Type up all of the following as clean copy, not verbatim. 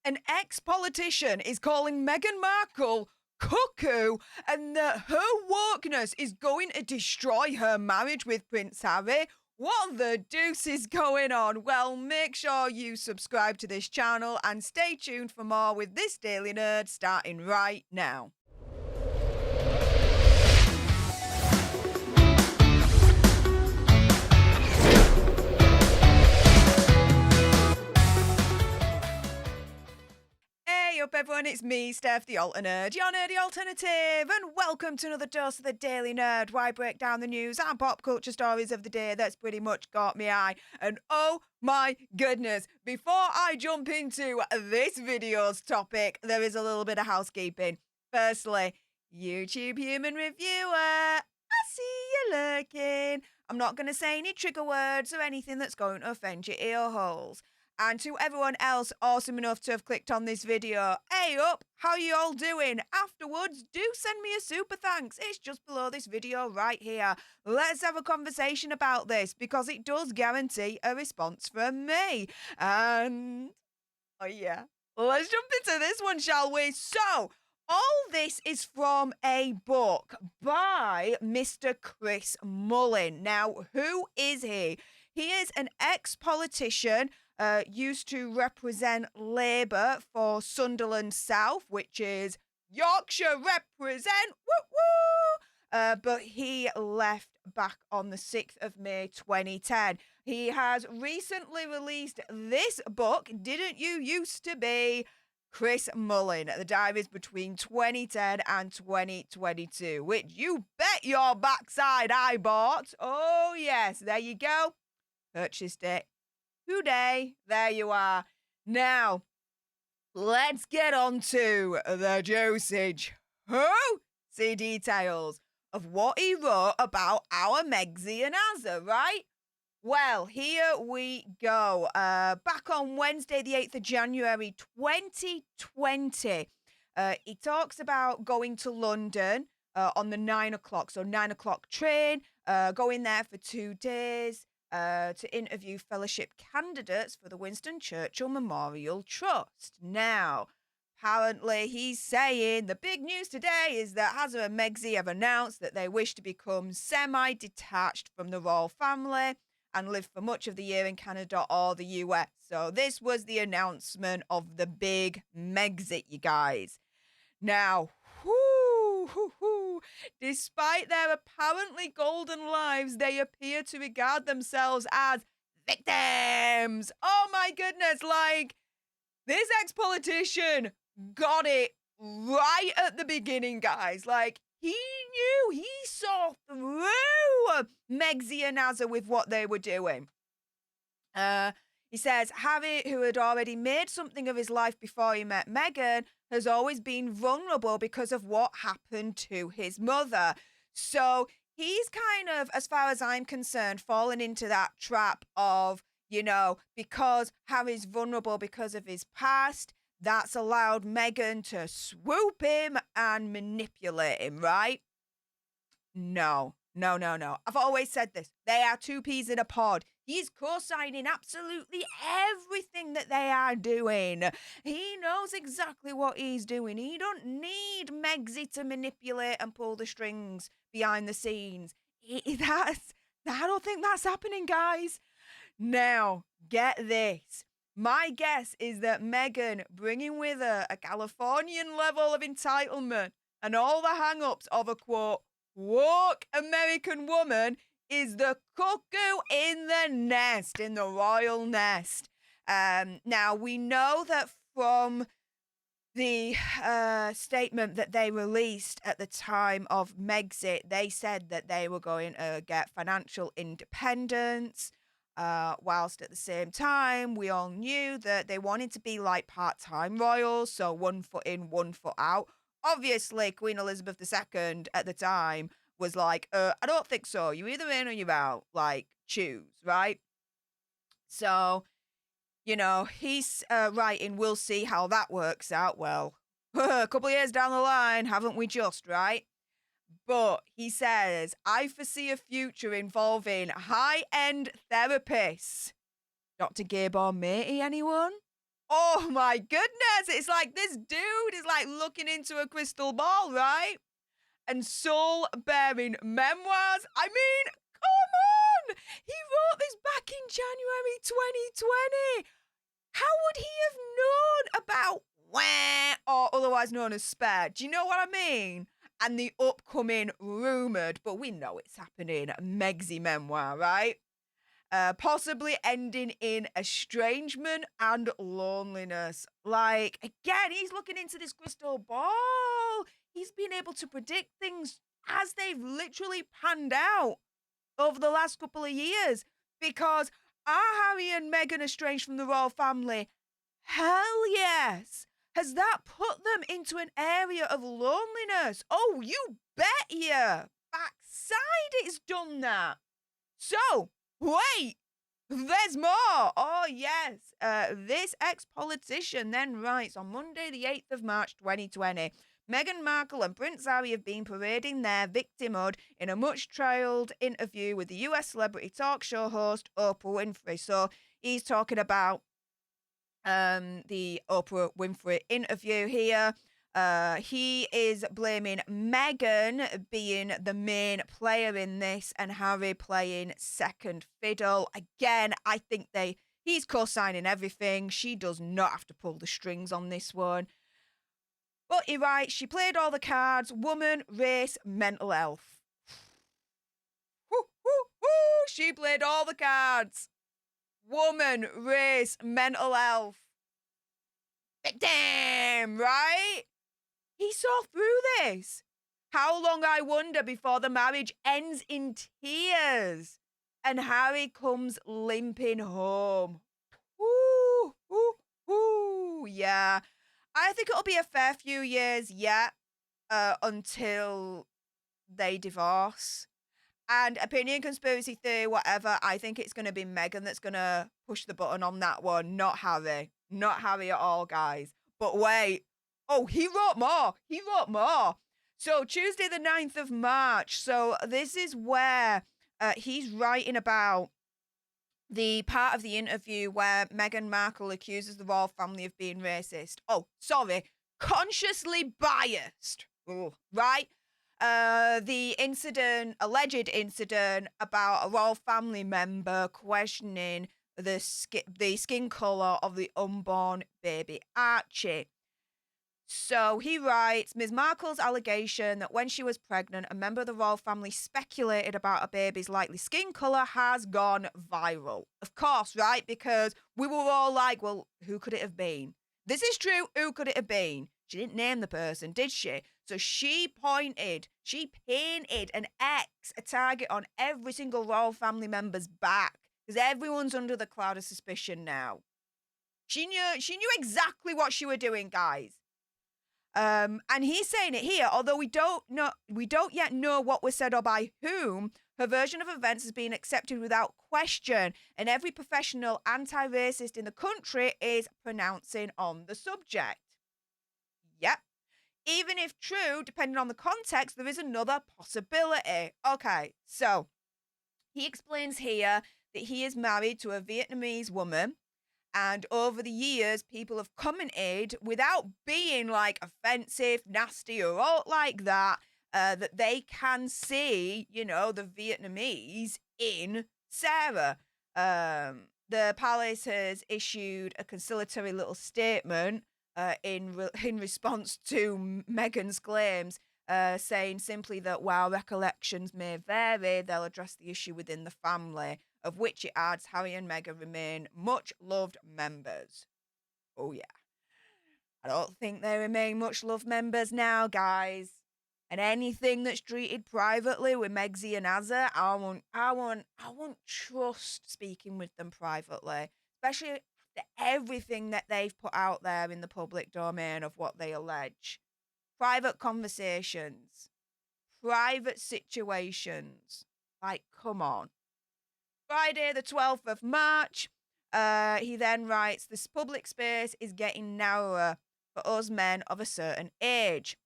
An ex-politician is calling Meghan Markle cuckoo and that her wokeness is going to destroy her marriage with Prince Harry. What the deuce is going on? Well, make sure you subscribe to this channel and stay tuned for more with this Daily Nerd starting right now. Hey up everyone, it's me, Stef The Alter Nerd, your nerdy alternative, and welcome to another dose of the Daily Nerd, where I break down the news and pop culture stories of the day that's pretty much got me eye. And oh my goodness, before I jump into this video's topic, there is a little bit of housekeeping. Firstly, YouTube human reviewer, I see you lurking. I'm not going to say any trigger words or anything that's going to offend your ear holes. And to everyone else awesome enough to have clicked on this video, hey up, how you all doing? Afterwards, do send me a super thanks. It's just below this video right here. Let's have a conversation about this because it does guarantee a response from me. And, oh yeah, let's jump into this one, shall we? So, all this is from a book by Mr. Chris Mullen. Now, who is he? He is an ex-politician, used to represent Labour for Sunderland South, which is Yorkshire represent, woo woo! But he left back on the 6th of May 2010. He has recently released this book, Didn't You Used to Be? Chris Mullen, The Diaries Between 2010 and 2022, which you bet your backside I bought. Oh yes, there you go. Purchased it today. There you are. Now, let's get on to the dosage. See details of what he wrote about our Megsy and Azza, right? Well, here we go. Back on Wednesday, the 8th of January, 2020, he talks about going to London on the 9 o'clock. So 9 o'clock train, going there for 2 days to interview fellowship candidates for the Winston Churchill Memorial Trust. Now, apparently he's saying the big news today is that Azza and Megsy have announced that they wish to become semi-detached from the royal family and live for much of the year in Canada or the US. So this was the announcement of the big Megxit, you guys. Now, despite their apparently golden lives, they appear to regard themselves as victims. Oh my goodness, like, this ex-politician got it right at the beginning, guys. Like, he saw through Megsy and Azza with what they were doing. He says, Harry, who had already made something of his life before he met Meghan, has always been vulnerable because of what happened to his mother. So he's kind of, as far as I'm concerned, fallen into that trap of, you know, because Harry's vulnerable because of his past, that's allowed Meghan to swoop him and manipulate him, right? No. I've always said this. They are two peas in a pod. He's co-signing absolutely everything that they are doing. He knows exactly what he's doing. He don't need Megsy to manipulate and pull the strings behind the scenes. I don't think that's happening, guys. Now, get this. My guess is that Meghan, bringing with her a Californian level of entitlement and all the hang-ups of a, quote, woke American woman, is the cuckoo in the nest, in the royal nest. Now, we know that from the statement that they released at the time of Megxit, they said that they were going to get financial independence, whilst at the same time, we all knew that they wanted to be like part-time royals, so 1 foot in, 1 foot out. Obviously, Queen Elizabeth II at the time was like, I don't think so. You're either in or you're out. Like, choose, right? So, you know, he's writing, we'll see how that works out. Well, a couple of years down the line, haven't we just, right? But he says, I foresee a future involving high-end therapists. Dr. Gabor Matey, anyone? Oh my goodness. It's like this dude is like looking into a crystal ball, right? And soul-bearing memoirs. I mean, come on! He wrote this back in January 2020. How would he have known about wah, or otherwise known as spare? Do you know what I mean? And the upcoming rumoured, but we know it's happening, Megsy memoir, right? Possibly ending in estrangement and loneliness. Like, again, he's looking into this crystal ball. He's been able to predict things as they've literally panned out over the last couple of years. Because are Harry and Meghan estranged from the royal family? Hell yes. Has that put them into an area of loneliness? Oh, you bet you. Backside it's done that. So, wait, there's more. Oh, yes. This ex-politician then writes on Monday, the 8th of March, 2020, Meghan Markle and Prince Harry have been parading their victimhood in a much-trailed interview with the US celebrity talk show host Oprah Winfrey. So he's talking about the Oprah Winfrey interview here. He is blaming Meghan being the main player in this and Harry playing second fiddle. Again, I think he's co-signing everything. She does not have to pull the strings on this one. But he writes, she played all the cards, woman, race, mental health. Woo, woo, woo. She played all the cards. Woman, race, mental health. Damn, right? He saw through this. How long, I wonder, before the marriage ends in tears and Harry comes limping home. Ooh, ooh, ooh, yeah. I think it'll be a fair few years yet until they divorce. And opinion, conspiracy theory, whatever, I think it's going to be Meghan that's going to push the button on that one, not Harry. Not Harry at all, guys. But wait. Oh, he wrote more. He wrote more. So Tuesday, the 9th of March. So this is where he's writing about the part of the interview where Meghan Markle accuses the royal family of being racist. Oh, sorry. Consciously biased. Ooh, right? The alleged incident about a royal family member questioning the skin colour of the unborn baby Archie. So he writes, Ms. Markle's allegation that when she was pregnant, a member of the royal family speculated about a baby's likely skin colour has gone viral. Of course, right? Because we were all like, well, who could it have been? This is true. Who could it have been? She didn't name the person, did she? So she painted an X, a target on every single royal family member's back. Because everyone's under the cloud of suspicion now. She knew exactly what she were doing, guys. And he's saying it here, although we don't yet know what was said or by whom. Her version of events has been accepted without question, and every professional anti-racist in the country is pronouncing on the subject. Yep. Even if true, depending on the context, there is another possibility. Okay, so he explains here that he is married to a Vietnamese woman, and over the years, people have commented without being like offensive, nasty, or all like that, that they can see, the Vietnamese in Sarah. The palace has issued a conciliatory little statement in response to Meghan's claims, saying simply that while recollections may vary, they'll address the issue within the family, of which it adds Harry and Meghan remain much loved members. Oh yeah. I don't think they remain much loved members now, guys. And anything that's treated privately with Megsy and Azza, I won't trust speaking with them privately, especially after everything that they've put out there in the public domain of what they allege. Private conversations, private situations. Like, come on. Friday, the 12th of March, he then writes, this public space is getting narrower for us men of a certain age.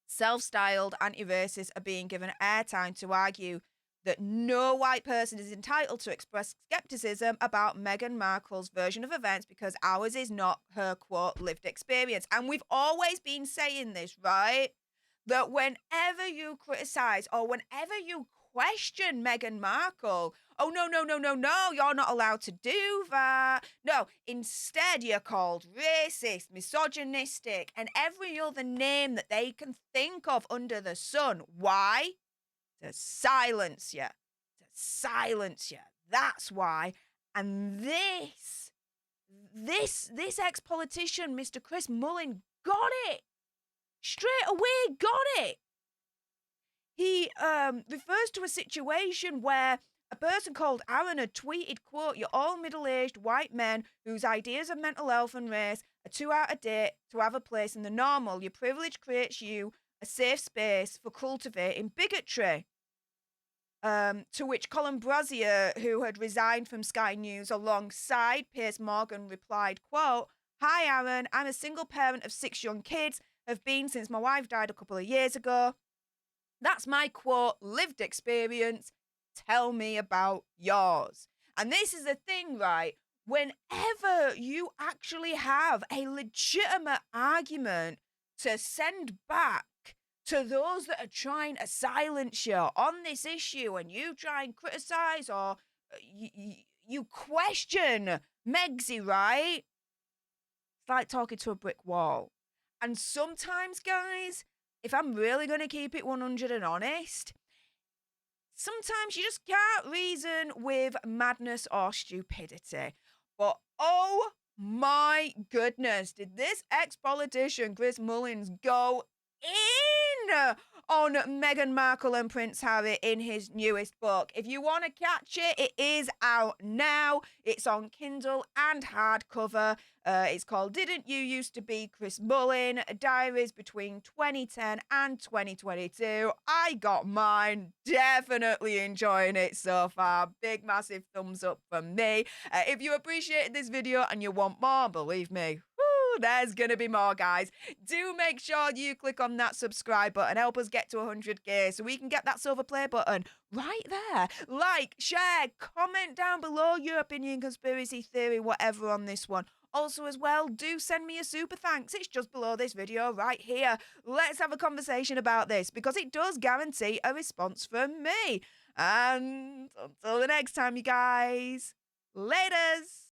Self-styled anti-racists are being given airtime to argue that no white person is entitled to express skepticism about Meghan Markle's version of events because ours is not her, quote, lived experience. And we've always been saying this, right? That whenever you criticize or whenever you question Meghan Markle, oh, no, no, no, no, no, you're not allowed to do that. No, instead, you're called racist, misogynistic, and every other name that they can think of under the sun. Why? To silence you. To silence you. That's why. And this ex-politician, Mr. Chris Mullen, got it. Straight away, got it. He refers to a situation where a person called Aaron had tweeted, quote, "You're all middle-aged white men whose ideas of mental health and race are too out of date to have a place in the normal. Your privilege creates you a safe space for cultivating bigotry." To which Colin Brazier, who had resigned from Sky News alongside Piers Morgan, replied, quote, "Hi, Aaron. I'm a single parent of 6 young kids, have been since my wife died a couple of years ago. That's my, quote, lived experience. Tell me about yours." And this is the thing, right? Whenever you actually have a legitimate argument to send back to those that are trying to silence you on this issue, and you try and criticize or you question Megsy, right? It's like talking to a brick wall. And sometimes, guys, if I'm really going to keep it 100 and honest, sometimes you just can't reason with madness or stupidity. But oh my goodness, did this ex-politician, Chris Mullins, go in on Meghan Markle and Prince Harry in his newest book. If you want to catch it, it is out now. It's on Kindle and hardcover. It's called Didn't You Used to Be Chris Mullen? Diaries Between 2010 and 2022. I got mine. Definitely enjoying it so far. Big, massive thumbs up from me. If you appreciated this video and you want more, believe me, there's gonna be more, guys. Do make sure you click on that subscribe button. Help us get to 100k so we can get that silver play button right there. Like, share, comment down below your opinion, conspiracy theory, whatever on this one. Also, as well, do send me a super thanks. It's just below this video right here. Let's have a conversation about this because it does guarantee a response from me. And until the next time, you guys, laters.